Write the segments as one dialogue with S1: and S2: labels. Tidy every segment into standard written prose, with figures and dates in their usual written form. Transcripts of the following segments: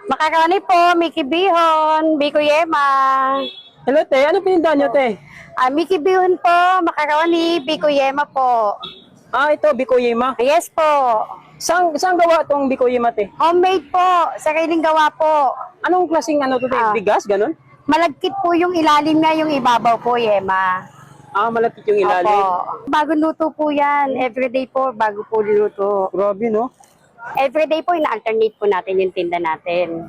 S1: Makaroni po, Mickey Bihon, Biko Yema.
S2: Hello, te. Ano pininda nyo, te?
S1: Mickey Bihon po, makaroni, Biko Yema po.
S2: Ito, Bikoyema.
S1: Yes po.
S2: Saan gawa tong Bikoyema, te?
S1: Homemade po, sariling gawa po.
S2: Anong klaseng ano to, te? Bigas, ganun?
S1: Malagkit po yung ilalim nga, yung ibabaw po, Yema.
S2: Malapit yung ilalim.
S1: Opo. Bagong luto po yan. Everyday po, bago po luto.
S2: Grabe, no?
S1: Everyday po, ina-alternate po natin yung tinda natin.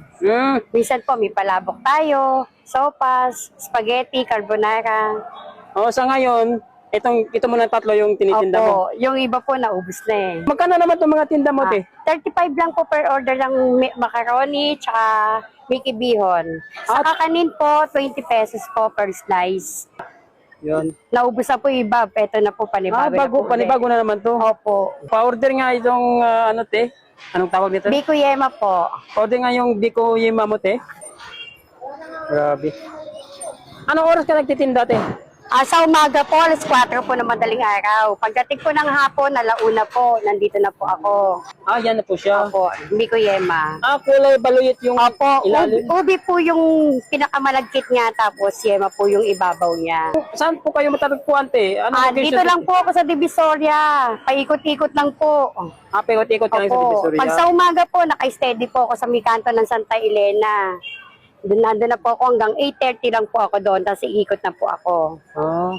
S1: Minsan po, may palabok tayo, sopas, spaghetti, carbonara.
S2: Sa ngayon, ito muna tatlo yung tinitinda mo.
S1: Opo, yung iba po naubos na eh.
S2: Magkano naman itong mga tinda mo, te?
S1: 35 lang po per order ng macaroni tsaka Mickey Bihon. Sa kakanin po, 20 pesos po per slice.
S2: Yun.
S1: Naubos na po yung iba, eto na po panibago.
S2: Panibago na naman to.
S1: Opo.
S2: Pa-order nga itong, ano, te? Anong tawag nito?
S1: Biko Yema po.
S2: Order nga yung Bikoyema mo, te. Grabe. Anong oras ka nagtitinda, te?
S1: Sa umaga po, alas 4 po ng madaling araw. Pagdating po ng hapon, alauna po, nandito na po ako.
S2: Yan na po siya.
S1: Opo, Biko Yema.
S2: Kulay baluyot yung
S1: Opo,
S2: ilalim.
S1: ubi po yung pinakamalagkit niya, tapos Yema po yung ibabaw niya.
S2: Saan po kayo matatagpuan, te?
S1: Dito lang po ako sa Divisoria. Paikot-ikot lang po.
S2: Paikot-ikot ka lang sa
S1: Opo.
S2: Divisoria.
S1: Pag sa umaga po, naka-steady po ako sa Mikanto ng Santa Elena. Nandun na po ako hanggang 8:30 lang po ako doon, tapos iikot na po ako.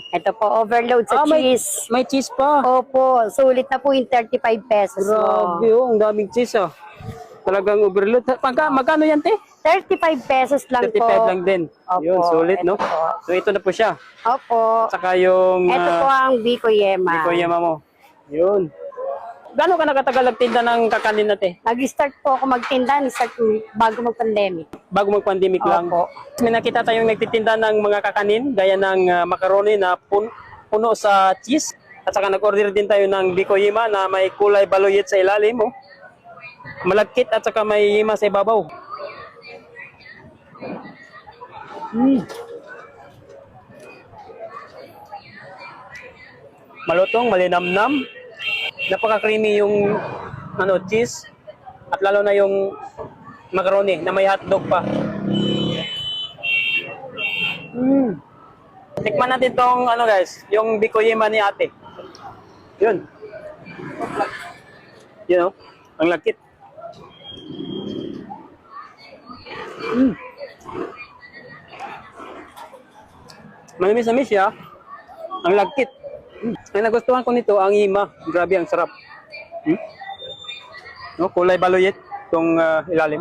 S1: Ito po, overload sa cheese.
S2: May cheese pa.
S1: Opo, sulit na po yung 35 pesos
S2: Grabe,
S1: mo.
S2: ang daming cheese, Talagang overload. Magkano yan, te?
S1: 35 pesos lang
S2: 35
S1: po.
S2: lang din.
S1: Opo,
S2: Yun, sulit, no?
S1: ito po.
S2: So, ito na po siya.
S1: Opo.
S2: Saka yung
S1: Ito po ang Biko Yema.
S2: Bikoyema mo. Yun. Gano'n ka nakatagal nagtinda ng kakanin na, te?
S1: Nag-start po ako magtinda, bago mag-pandemic.
S2: Bago mag-pandemic lang.
S1: Opo.
S2: May nakita tayong nagtitinda ng mga kakanin, gaya ng macaroni na puno sa cheese. At saka nag-order din tayo ng Bikoyema na may kulay baluyot sa ilalim. Malagkit at saka may yema sa ibabaw. Malutong, malinamnam. Napaka-creamy yung cheese. At lalo na yung macaroni na may hotdog pa. Tikman natin tong guys, yung Bikoyema ni ate. Yun. Yun, ang lagkit. Manamis-namis siya. Ang lagkit. Ang nagustuhan ko nito, ang hima. Grabe, ang sarap. Kulay baluyet itong ilalim.